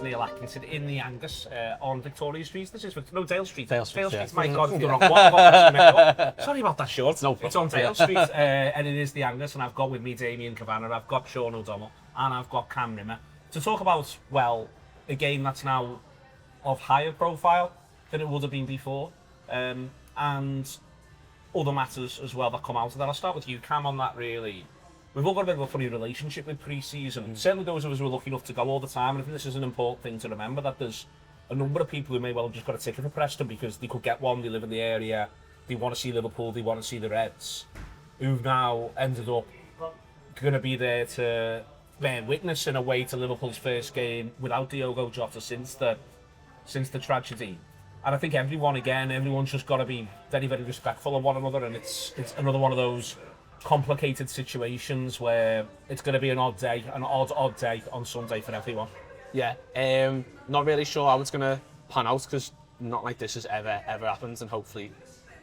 Neil Atkinson in the Angus on Victoria Street. This is Dale Street. Dale Street, yeah. My God, it's the wrong one. Sorry about that, Shaun. No It's on Dale Street, and it is the Angus, and I've got with me Damien, Kavanagh, I've got Shaun O'Donnell, and I've got Cam Rimmer to talk about, well, a game that's now of higher profile than it would have been before, and other matters as well that come out of that. I'll start with you, Cam, on that really. We've all got a bit of a funny relationship with pre-season. Certainly those of us who are lucky enough to go all the time, and I think this is an important thing to remember, that there's a number of people who may well have just got a ticket for Preston because they could get one, they live in the area, they want to see Liverpool, they want to see the Reds, who've now ended up going to be there to bear witness in a way to Liverpool's first game without Diogo Jota since the tragedy. And I think everyone's just got to be very, very respectful of one another, and it's another one of those complicated situations where it's going to be an odd day on Sunday for everyone. Yeah, not really sure how it's going to pan out, because not like this has ever happened, and hopefully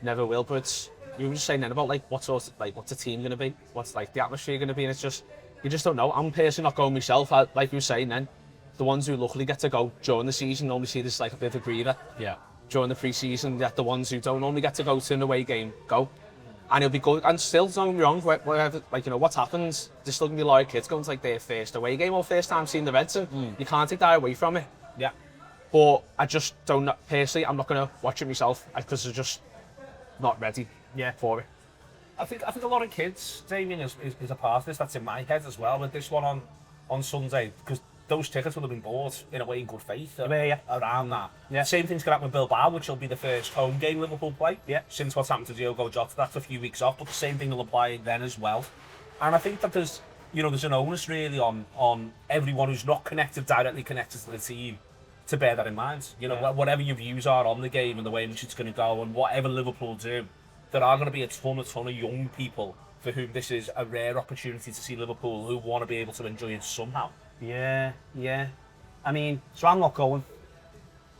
never will. But you were just saying then about what's the team going to be, what's the atmosphere going to be, and it's just, you just don't know. I'm personally not going myself. Like you were saying then, the ones who luckily get to go during the season normally see this like a bit of a breather. Yeah. During the pre-season, that the ones who don't normally get to go to an away game go. And it'll be good. And still, don't get me wrong, whatever, what happens, there's still going to be a lot of kids going to their first away game or first time seeing the Reds, and you can't take that away from it. Yeah. But I just don't, personally, I'm not going to watch it myself because I'm just not ready for it. I think a lot of kids, Damien, is a part of this. That's in my head as well with this one on Sunday, because those tickets will have been bought in a way in good faith around that. Yeah. Same thing's going to happen with Bilbao, which will be the first home game Liverpool play since what's happened to Diogo Jota. That's a few weeks off, but the same thing will apply then as well. And I think that there's an onus really on everyone who's not directly connected to the team to bear that in mind. Whatever your views are on the game and the way in which it's going to go, and whatever Liverpool do, there are going to be a ton of young people for whom this is a rare opportunity to see Liverpool, who want to be able to enjoy it somehow. Yeah. I mean, so I'm not going.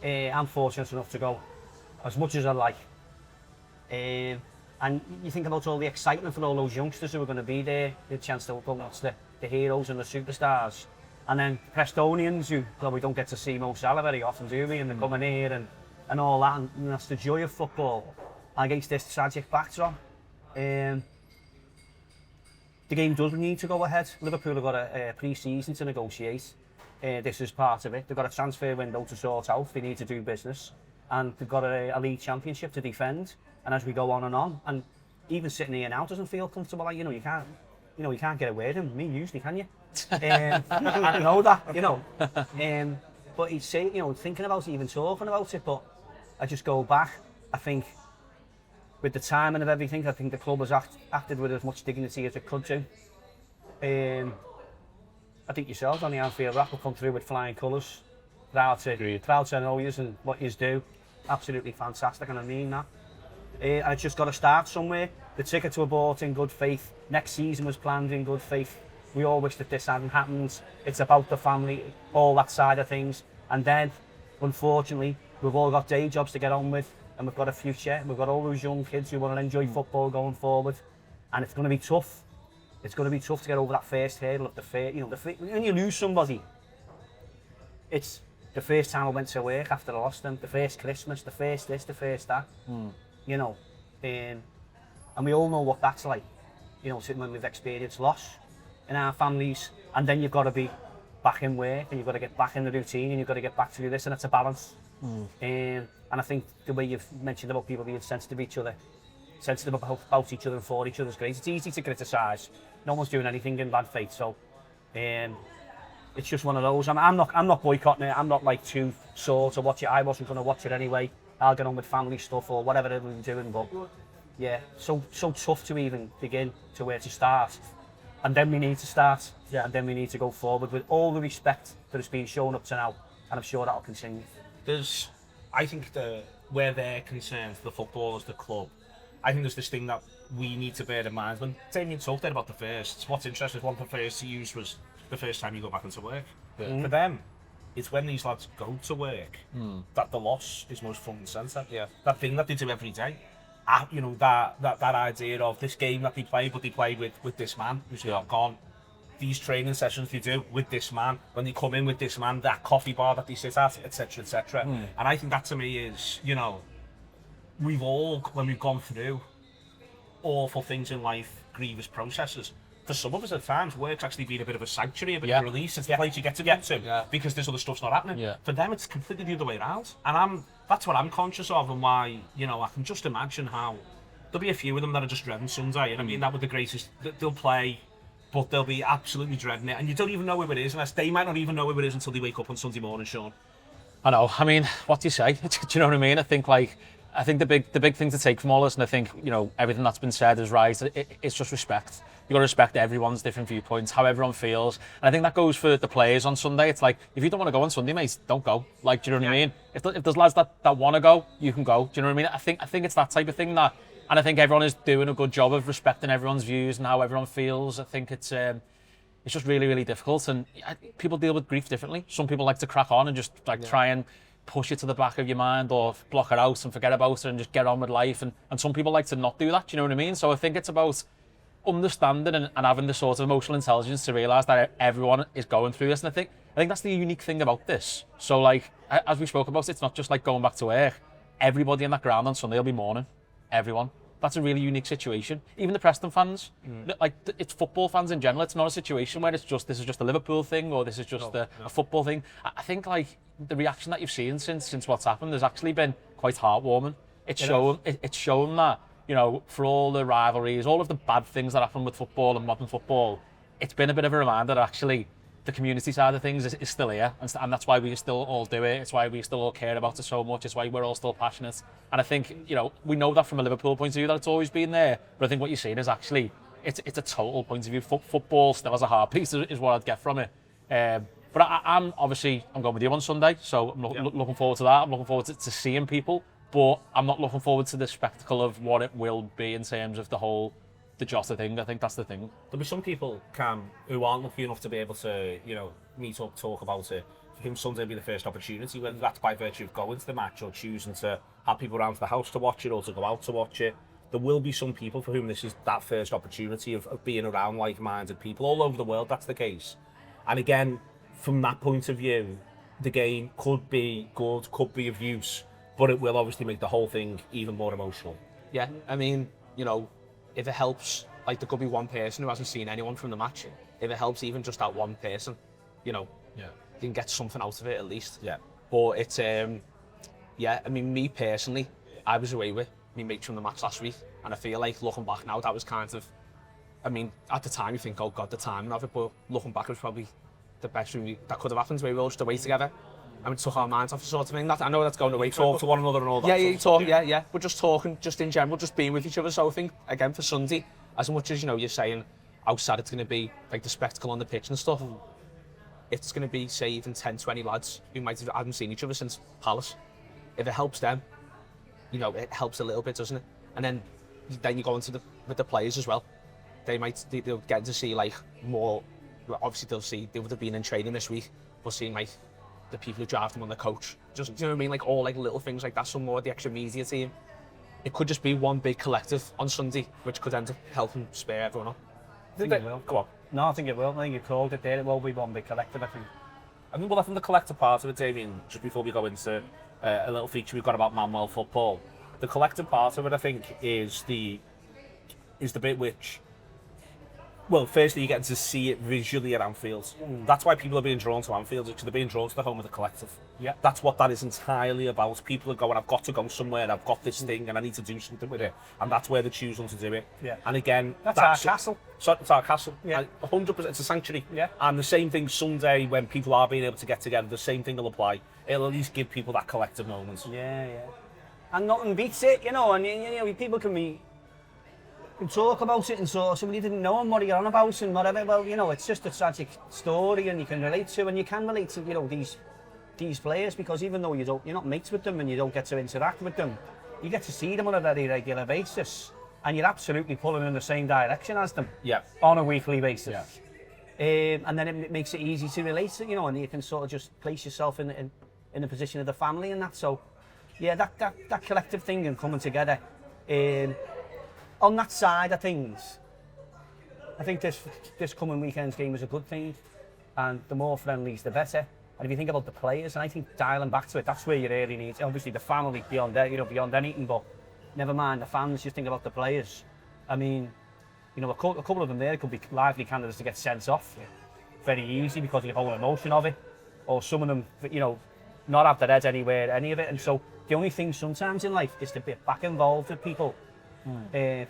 I'm fortunate enough to go as much as I like. And you think about all the excitement for all those youngsters who are going to be there, the chance to go watch the heroes and the superstars. And then Prestonians who probably don't get to see Mo Salah very often, do we? And they're coming here and all that. And that's the joy of football against this tragic backdrop. The game does need to go ahead. Liverpool have got a pre-season to negotiate. This is part of it. They've got a transfer window to sort out. They need to do business. And they've got a league championship to defend. And as we go on, and even sitting here now doesn't feel comfortable. You can't get away with him. Me usually, can you? I know that, but he'd say, thinking about it, even talking about it, but I just go back. I think with the timing of everything, I think the club has acted with as much dignity as it could do. I think yourselves on the Anfield Wrap will come through with flying colours. Proud to know you and what you do. Absolutely fantastic, and I mean that. And it's just got to start somewhere. The tickets were bought in good faith. Next season was planned in good faith. We all wish that this hadn't happened. It's about the family, all that side of things. And then, unfortunately, we've all got day jobs to get on with, and we've got a future. We've got all those young kids who want to enjoy football going forward, and it's going to be tough. It's going to be tough to get over that first hurdle of when you lose somebody. It's the first time I went to work after I lost them, the first Christmas, the first this, the first that. And we all know what that's like. Sitting when we've experienced loss in our families, and then you've got to be back in work, and you've got to get back in the routine, and you've got to get back to do this, and it's a balance. And I think the way you've mentioned about people being sensitive each other, sensitive about each other and for each other is great. It's easy to criticise. No one's doing anything in bad faith, so it's just one of those. I'm not boycotting it. I'm not too sore to watch it. I wasn't going to watch it anyway. I'll get on with family stuff or whatever we're doing, but yeah, so tough to even begin to where to start. And then we need to start, and then we need to go forward with all the respect that has been shown up to now, and I'm sure that'll continue. I think where they're concerned, the footballers, the club, I think there's this thing that we need to bear in mind. When Damien talked there about the first, what's interesting is one of the first to use was the first time you go back into work. For them, it's when these lads go to work that the loss is most front and centre. Yeah. That thing that they do every day. That idea of this game that they play, but they play with this man who's gone. these training sessions they do with this man, when they come in with this man, that coffee bar that they sit at, etc., etc. And I think that to me is, you know, we've all, when we've gone through awful things in life, grievous processes, for some of us at times, work's actually been a bit of a sanctuary, a bit of a release. It's the place you get to because this other stuff's not happening. Yeah. For them, it's completely the other way around. And that's what I'm conscious of, and why, you know, I can just imagine how there'll be a few of them that are just dreading Sunday. And I mean that with the greatest, they'll play, but they'll be absolutely dreading it. And you don't even know who it is, unless they might not even know who it is until they wake up on Sunday morning, Shaun. I know. I mean, what do you say? Do you know what I mean? I think the big thing to take from all this, and I think, you know, everything that's been said is right. It's just respect. You've got to respect everyone's different viewpoints, how everyone feels. And I think that goes for the players on Sunday. It's like, if you don't want to go on Sunday, mate, don't go. Like, do you know what I mean? If there's lads that want to go, you can go. Do you know what I mean? I think it's that type of thing that, and I think everyone is doing a good job of respecting everyone's views and how everyone feels. I think it's just really, really difficult. And people deal with grief differently. Some people like to crack on and just try and push it to the back of your mind or block it out and forget about it and just get on with life. And some people like to not do that, do you know what I mean? So I think it's about understanding and having the sort of emotional intelligence to realise that everyone is going through this. And I think that's the unique thing about this. So, like, as we spoke about, it's not just like going back to work. Everybody in that ground on Sunday will be mourning. Everyone. That's a really unique situation. Even the Preston fans, like, it's football fans in general. It's not a situation where this is just a Liverpool thing or this is just a football thing. I think, like, the reaction that you've seen since what's happened has actually been quite heartwarming. It's shown that, you know, for all the rivalries, all of the bad things that happen with football and modern football, it's been a bit of a reminder that actually the community side of things is still here, and that's why we still all do it. It's why we still all care about it so much. It's why we're all still passionate. And I think, you know, we know that from a Liverpool point of view that it's always been there, but I think what you're seeing is actually it's a total point of view. Football still has a heartbeat, is what I'd get from it. But I'm going with you on Sunday, so I'm looking forward to that. I'm looking forward to seeing people. But I'm not looking forward to the spectacle of what it will be in terms of the Jota thing. I think that's the thing. There'll be some people, Cam, who aren't lucky enough to be able to, you know, meet up, talk about it. For him, Sunday will be the first opportunity, whether that's by virtue of going to the match or choosing to have people around the house to watch it or to go out to watch it. There will be some people for whom this is that first opportunity of being around like-minded people. All over the world, that's the case. And again, from that point of view, the game could be good, could be of use, but it will obviously make the whole thing even more emotional. Yeah, I mean, you know, if it helps, like, there could be one person who hasn't seen anyone from the match. If it helps even just that one person, you know, you can get something out of it at least. Yeah. But it's, I mean, me personally, I was away with me mates from the match last week, and I feel like looking back now, that was kind of, I mean, at the time you think, oh God, the timing of it, but looking back, it was probably the best thing that could have happened. We were all just away together. And we took our minds off the sort of thing. I know that's going away. Talk to one another and all that. Yeah. We're just talking, just in general, just being with each other. So I think, again, for Sunday, as much as, you know, you're saying how sad it's going to be, like the spectacle on the pitch and stuff, it's going to be, say, even 10, 20 lads who haven't seen each other since Palace. If it helps them, you know, it helps a little bit, doesn't it? And then you go into with the players as well. They'll get to see, like, more. Obviously, they would have been in training this week, but seeing, like, the people who drive them on the coach, just, you know what I mean, like, all like little things like that, some more of the extra media team. It could just be one big collective on Sunday, which could end up helping spare everyone up. I think it will. Go on. No, I think it will. I think you called it there. It will be one big collective, I think. I think the collective part of it, Damien, just before we go into a little feature we've got about Manwell football, the collective part of it, I think, is the bit which, well, firstly, you get to see it visually at Anfield. That's why people are being drawn to Anfield, because they're being drawn to the home of the collective. Yeah. That's what that is entirely about. People are going, I've got to go somewhere, I've got this thing, and I need to do something with it. And that's where they're choosing to do it. Yeah. And again, that's our castle. So it's our castle. Yeah. 100%, it's a sanctuary. Yeah. And the same thing Sunday, when people are being able to get together, the same thing will apply. It'll at least give people that collective moment. Yeah. And nothing beats it, you know, and you know, people can talk about it and so somebody didn't know what you're on about and whatever. Well, you know, it's just a tragic story, and you can relate to, you know, these players, because even though you're not mates with them and you don't get to interact with them, you get to see them on a very regular basis, and you're absolutely pulling in the same direction as them. Yeah. On a weekly basis. Yeah. And then it makes it easy to relate, you know, and you can sort of just place yourself in the position of the family and that. So, yeah, that collective thing and coming together. On that side of things, I think this coming weekend's game is a good thing, and the more friendlies, the better. And if you think about the players, and I think dialing back to it, that's where you really need, obviously the family beyond beyond anything, but never mind the fans, just think about the players. I mean, a couple of them there could be lively candidates to get sent off very easy because of the whole emotion of it, or some of them, not have their heads anywhere, any of it. And so the only thing sometimes in life is to be back involved with people,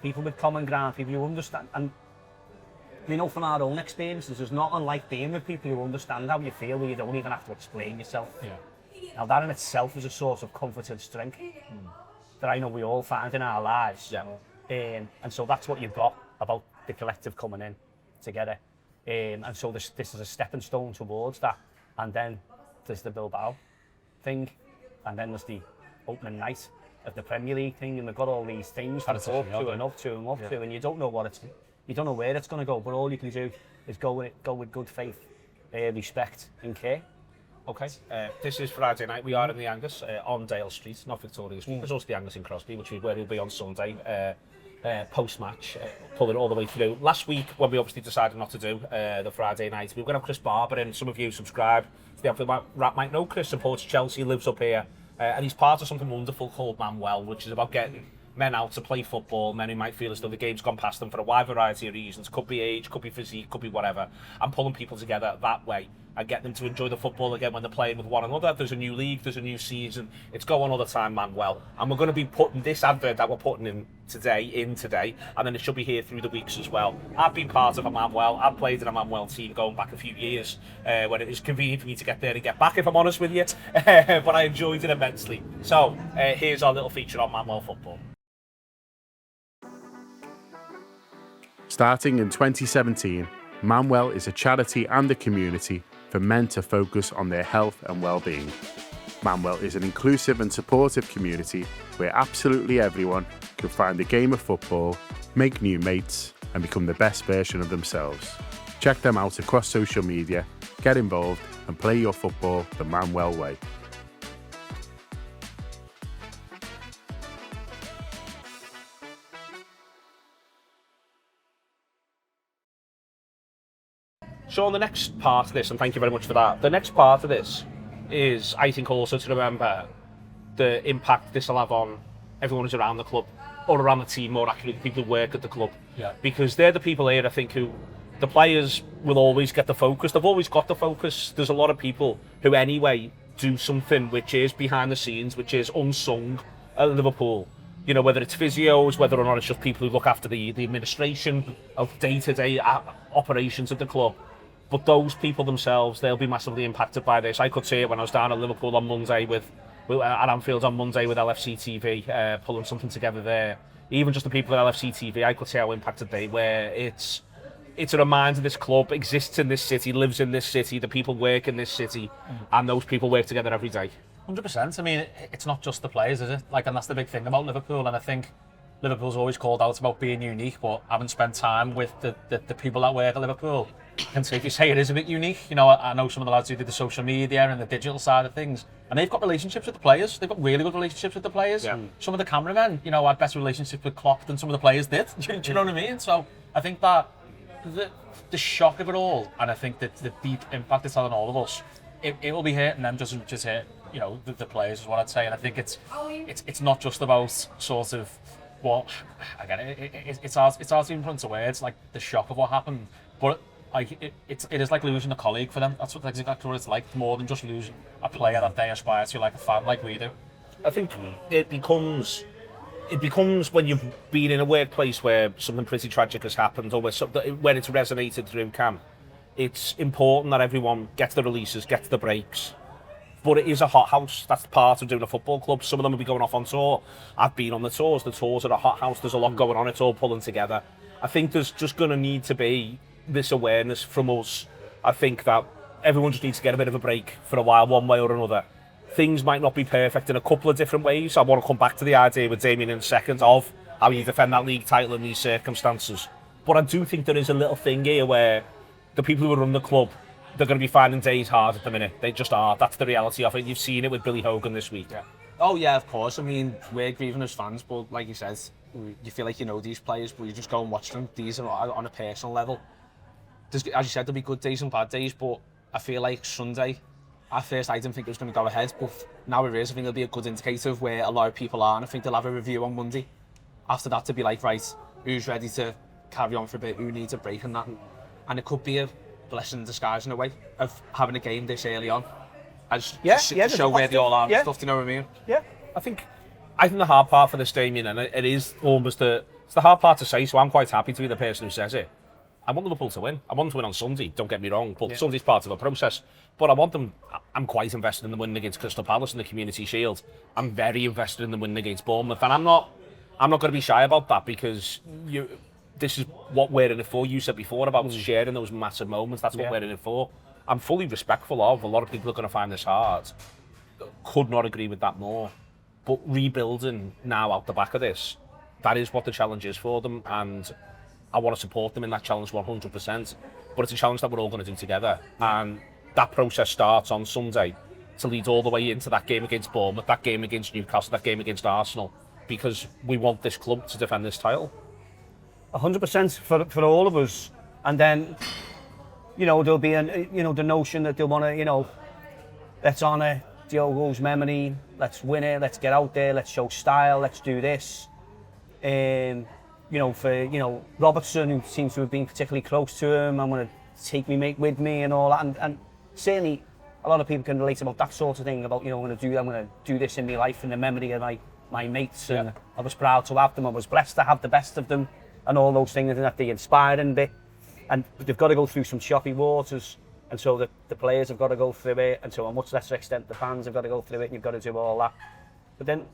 people with common ground, people who understand. And we know from our own experiences, there's not unlike being with people who understand how you feel, where you don't even have to explain yourself. Yeah. Now that in itself is a source of comfort and strength that I know we all find in our lives. Yeah. And so that's what you've got about the collective coming in together. And so this is a stepping stone towards that. And then there's the Bilbao thing, and then there's the opening night of the Premier League thing, and they've got all these things to talk to and up to, and you don't know where it's going to go, but all you can do is go with good faith, respect and care. Okay, this is Friday night. We are in the Angus on Dale Street, not Victoria Street. There's also the Angus in Crosby, which is where he'll be on Sunday. Post-match, pulling it all the way through. Last week, when we obviously decided not to do the Friday night, we were going to have Chris Barber in. Some of you subscribe to the Anfield Wrap might know Chris supports Chelsea, lives up here, and he's part of something wonderful called Manwell, which is about getting men out to play football, men who might feel as though the game's gone past them for a wide variety of reasons. Could be age, could be physique, could be whatever, and pulling people together that way and get them to enjoy the football again when they're playing with one another. There's a new league, there's a new season. It's going all the time, Manwell. And we're going to be putting this advert that we're putting in today, and then it should be here through the weeks as well. I've been part of a Manwell. I've played in a Manwell team going back a few years when it was convenient for me to get there and get back, if I'm honest with you. But I enjoyed it immensely. So here's our little feature on Manwell football. Starting in 2017, Manwell is a charity and a community for men to focus on their health and well-being. Manwell is an inclusive and supportive community where absolutely everyone can find the game of football, make new mates, and become the best version of themselves. Check them out across social media, get involved, and play your football the Manwell way. So the next part of this, and thank you very much for that, the next part of this is, I think, also to remember the impact this will have on everyone who's around the club, or around the team, more accurately, the people who work at the club. Yeah. Because they're the people here, I think, who, the players will always get the focus. They've always got the focus. There's a lot of people who anyway do something which is behind the scenes, which is unsung at Liverpool. Whether it's physios, whether or not it's just people who look after the administration of day-to-day operations at the club. But those people themselves, they'll be massively impacted by this. I could see it when I was down at Liverpool on Monday at Anfield on Monday with LFC TV, pulling something together there. Even just the people at LFC TV, I could see how impacted they were. It's a reminder this club exists in this city, lives in this city, the people work in this city, and those people work together every day. 100%. I mean, it's not just the players, is it? And that's the big thing about Liverpool, and I think Liverpool's always called out about being unique, but having spent time with the people that work at Liverpool, I can safely say it is a bit unique. I know some of the lads who did the social media and the digital side of things, and they've got relationships with the players. They've got really good relationships with the players. Yeah. Some of the cameramen, had better relationships with Klopp than some of the players did. Do you know what I mean? So I think that the shock of it all, and I think that the deep impact it's had on all of us, it will be hitting them just hit, the players is what I'd say. And I think it's not just about sort of what, again, it's hard to even put into words, like the shock of what happened, but it is like losing a colleague for them. That's exactly what it's like, more than just losing a player that they aspire to, like a fan, like we do. I think it becomes when you've been in a workplace where something pretty tragic has happened, or when it's resonated through camp, it's important that everyone gets the releases, gets the breaks. But it is a hothouse. That's part of doing a football club. Some of them will be going off on tour. I've been on the tours. The tours are a hothouse. There's a lot going on. It's all pulling together. I think there's just going to need to be this awareness from us. I think that everyone just needs to get a bit of a break for a while, one way or another. Things might not be perfect in a couple of different ways. I want to come back to the idea with Damien in a second of how you defend that league title in these circumstances. But I do think there is a little thing here where the people who run the club, they're going to be finding days hard at the minute. They just are. That's the reality of it. You've seen it with Billy Hogan this week. Yeah. Oh, yeah, of course. I mean, we're grieving as fans, but like you said, you feel like you know these players, but you just go and watch them. These are on a personal level. As you said, there'll be good days and bad days, but I feel like Sunday, at first I didn't think it was going to go ahead, but now it is. I think it'll be a good indicator of where a lot of people are, and I think they'll have a review on Monday. After that, to be like, right, who's ready to carry on for a bit, who needs a break and that. And it could be a blessing in disguise in a way of having a game this early on. To show where they all are and stuff, do you know what I mean? Yeah, I think the hard part for this, Damien, and it is almost it's the hard part to say, so I'm quite happy to be the person who says it. I want Liverpool to win. I want them to win on Sunday, don't get me wrong, but Sunday's part of the process. But I'm quite invested in the win against Crystal Palace in the Community Shield. I'm very invested in the win against Bournemouth, and I'm not going to be shy about that, because this is what we're in it for. You said before about sharing those massive moments, that's what we're in it for. I'm fully respectful of, a lot of people are going to find this hard. Could not agree with that more. But rebuilding now out the back of this, that is what the challenge is for them, and I want to support them in that challenge 100%. But it's a challenge that we're all going to do together, and that process starts on Sunday to lead all the way into that game against Bournemouth, that game against Newcastle, that game against Arsenal, because we want this club to defend this title. 100% for all of us. And then, there'll be the notion that they'll want to, let's honour Diogo's memory, let's win it, let's get out there, let's show style, let's do this. For Robertson, who seems to have been particularly close to him, I'm going to take me mate with me and all that. And certainly a lot of people can relate about that sort of thing, about, I'm going to do this in my life in the memory of my mates. And I was proud to have them, I was blessed to have the best of them, and all those things, and that the inspiring bit. And they've got to go through some choppy waters, and so the players have got to go through it, and so a much lesser extent the fans have got to go through it, and you've got to do all that. But then,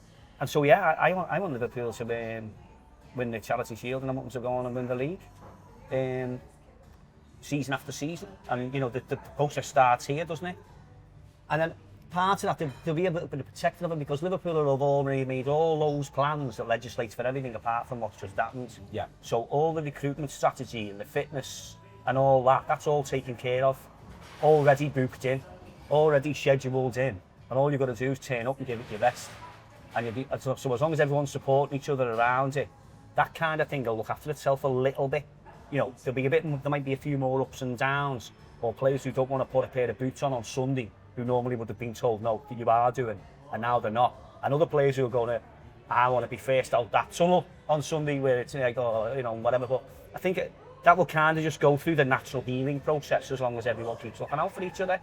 and so I want Liverpool to win the Charity Shield, and I want them to go on and win the league, season after season. And the process starts here, doesn't it? And then part of that, there'll be a bit of protection of it, because Liverpool have already made all those plans that legislate for everything apart from what's just happened. Yeah. So all the recruitment strategy and the fitness and all that, that's all taken care of, already booked in, already scheduled in, and all you've got to do is turn up and give it your best. And so as long as everyone's supporting each other around it, that kind of thing will look after itself a little bit. There might be a few more ups and downs, or players who don't want to put a pair of boots on Sunday, who normally would have been told, no, you are doing, and now they're not. And other players who are going to, I want to be first out that tunnel on Sunday, where it's like, whatever. But I think that will kind of just go through the natural healing process, as long as everyone keeps looking out for each other.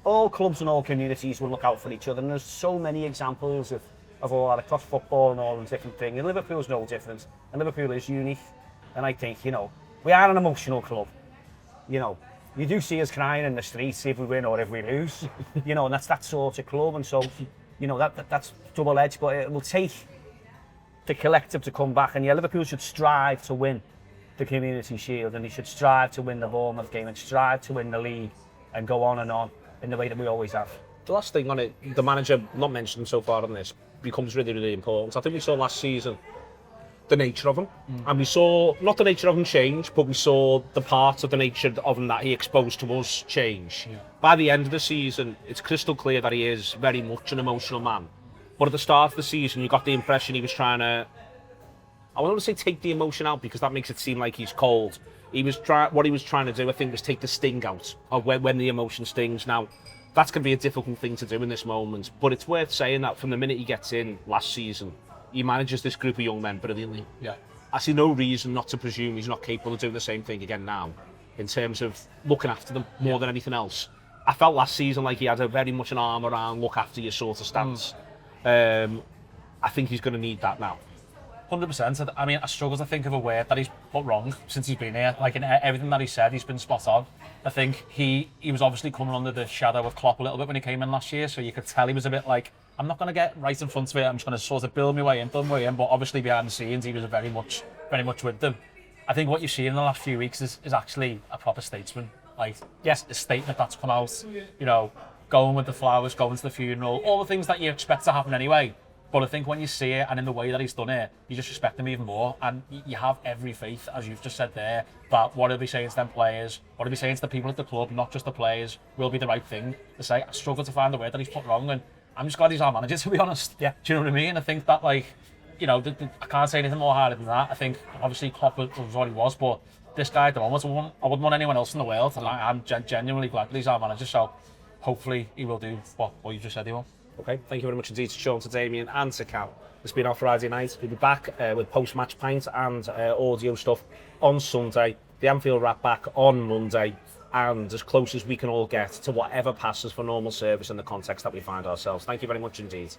All clubs and all communities will look out for each other, and there's so many examples of all that across football and all these different things. And Liverpool's no different, and Liverpool is unique. And I think, we are an emotional club. You do see us crying in the streets if we win or if we lose, and that's that sort of club. And so, that's double-edged, but it will take the collective to come back. And Liverpool should strive to win the Community Shield, and they should strive to win the Bournemouth game, and strive to win the league, and go on in the way that we always have. The last thing on it, the manager, not mentioned so far on this, becomes really, really important. I think we saw last season the nature of him, and we saw not the nature of him change, but we saw the parts of the nature of him that he exposed to us change. By the end of the season, it's crystal clear that he is very much an emotional man. But at the start of the season, you got the impression he was trying to, I don't want to say take the emotion out, because that makes it seem like he's cold. What he was trying to do, I think, was take the sting out of when the emotion stings. Now, that's going to be a difficult thing to do in this moment, but it's worth saying that from the minute he gets in last season, he manages this group of young men brilliantly. Yeah. I see no reason not to presume he's not capable of doing the same thing again now, in terms of looking after them more than anything else. I felt last season like he had a very much an arm around, look after you sort of stance. I think he's going to need that now. 100%. I mean, I struggle to think of a word that he's put wrong since he's been here. Like, in everything that he said, he's been spot on. I think he was obviously coming under the shadow of Klopp a little bit when he came in last year, so you could tell he was a bit like, I'm not going to get right in front of it, I'm just going to sort of build my way in, but obviously behind the scenes he was very much with them. I think what you've seen in the last few weeks is actually a proper statesman. Like, yes, a statement that's come out, going with the flowers, going to the funeral, all the things that you expect to happen anyway. But I think when you see it, and in the way that he's done it, you just respect him even more, and you have every faith, as you've just said there, that what he'll be saying to them players, what he'll be saying to the people at the club, not just the players, will be the right thing to say. I struggle to find the word that he's put wrong, and I'm just glad he's our manager, to be honest. Yeah. Do you know what I mean? I think that, like, you know, I can't say anything more harder than that. I think obviously Klopp was what he was, but this guy at the moment, I wouldn't want anyone else in the world, and I'm genuinely glad that he's our manager. So hopefully he will do what you just said he will. Okay, thank you very much indeed to Shaun, to Damien and to Cal. It's been our Friday night. We'll be back with post-match pints and audio stuff on Sunday. The Anfield Wrap back on Monday, and as close as we can all get to whatever passes for normal service in the context that we find ourselves. Thank you very much indeed.